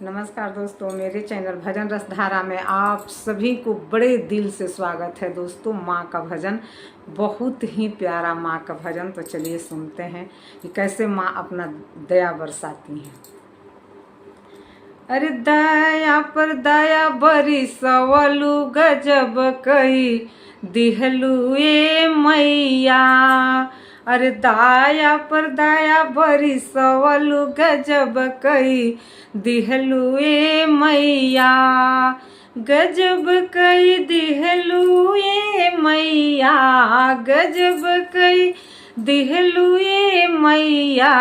नमस्कार दोस्तों, मेरे चैनल भजन रस धारा में आप सभी को बड़े दिल से स्वागत है। दोस्तों, माँ का भजन बहुत ही प्यारा माँ का भजन। तो चलिए सुनते हैं कि कैसे माँ अपना दया बरसाती हैं। अरे दया पर दया बरिसवलु गजब कई दिहलु ए मैया। अरे दया पर दया बरिसवलु गजब कई दिहलु ए मैया। गजब कई दिहलु ए मैया, गजब कई दिहलु ए मैया।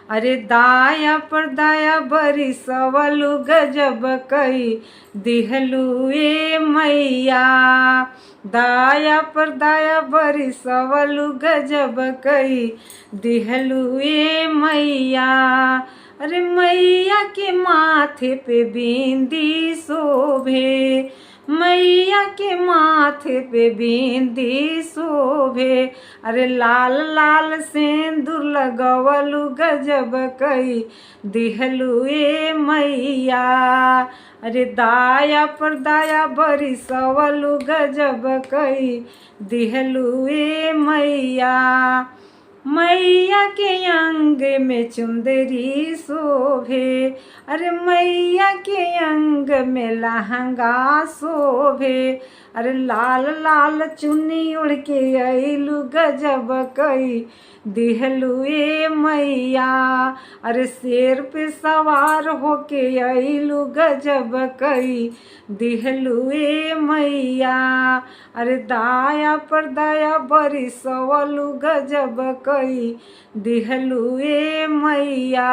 अरे दाया पर दाया बरिसवलु गजब कई दिहलु ए मैया। दाया पर दाया बरिसवलु गजब कई दिहलु ए मैया। अरे मैया के माथे पे बिंदी शोभे, मैया के माथे पे बिंदी शोभे। अरे लाल लाल सिंदूर लगवलु गजब कई दिहलु ए मैया। अरे दाया पर दाया बरिसवलु गजब कई दिहलु ए मैया। मैया के अंग में चुंदरी शोभे, अरे मैया के अंग में लहंगा शोभे। अरे लाल लाल चुन्नी उड़ के अइलु गजब कई दिहलु ए मैया। अरे शेर पे सवार होके अइलु गजब कई दिहलु ए मैया। अरे दाया पर दाया बरिसवलु गजब कई दिहलु ए मैया।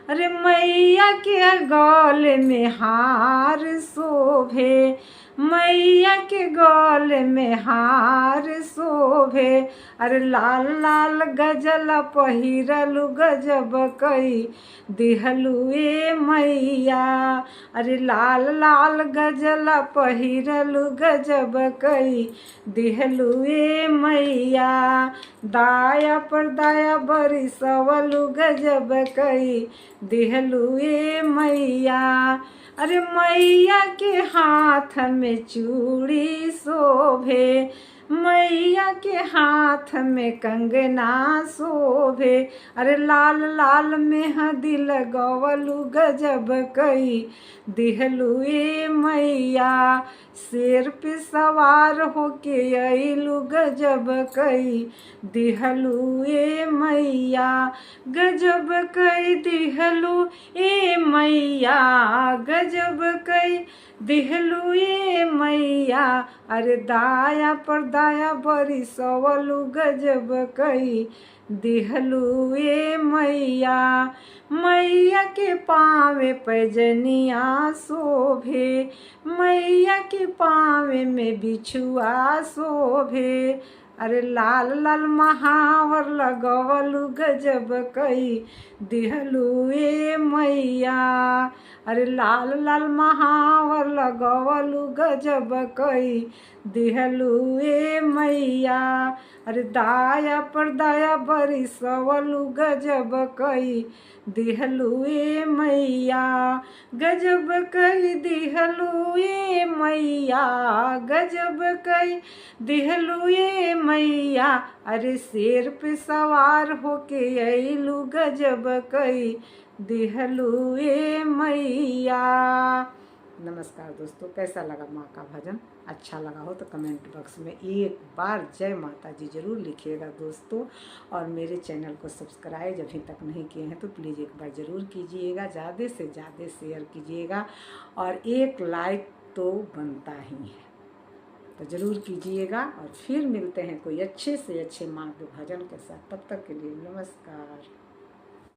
अरे मैया के गले में हार शोभे, मैया के गले में हार शोभे। अरे लाल लाल गजला पहिरलु गजब कई दिहलु ए मैया। अरे लाल लाल गजला पहिरलु गजब कई दिहलु ए मैया। दाया पर दाया बरिसवलु गजब कई दिहलु ए मैया। अरे मैया के हाथ में चूड़ी शोभे, मैया के हाथ में कंगना शोभे। अरे लाल लाल मेहंदी लगवलु गजब कई दिहलु ए मैया। शेर पे सवार होके अइलु गजब कई दिहलु ए मैया। गजब कई दिहलु ए मैया, गजब कई दिहलु ए मैया। अरे दाया पर दाया बरिसवलु गजब कई दिहलु ए मैया। मैया के पाँवे पैजनिया शोभे, मैया के पाँवे में बिछुआ शोभे। अरे लाल लाल महावर लगवलु गजब कई दिहलु ए मैया। अरे लाल लाल महावर लगवलु गजब कई दिहलु ए मैया। अरे दाया पर दाया बरिसवलु गजब कई दिहलु ए मैया। गजब कई दिहलु ए मैया, गजब कई दिहलु ए मैया। अरे शेर पे सवार होके अइलु गजब कई दिहलु ए मैया। नमस्कार दोस्तों, कैसा लगा माँ का भजन? अच्छा लगा हो तो कमेंट बॉक्स में एक बार जय माता जी ज़रूर लिखिएगा दोस्तों। और मेरे चैनल को सब्सक्राइब अभी तक नहीं किए हैं तो प्लीज़ एक बार ज़रूर कीजिएगा, ज़्यादा से ज़्यादा शेयर कीजिएगा और एक लाइक तो बनता ही है, तो ज़रूर कीजिएगा। और फिर मिलते हैं कोई अच्छे से अच्छे माँ के भजन के साथ। तब तक के लिए नमस्कार।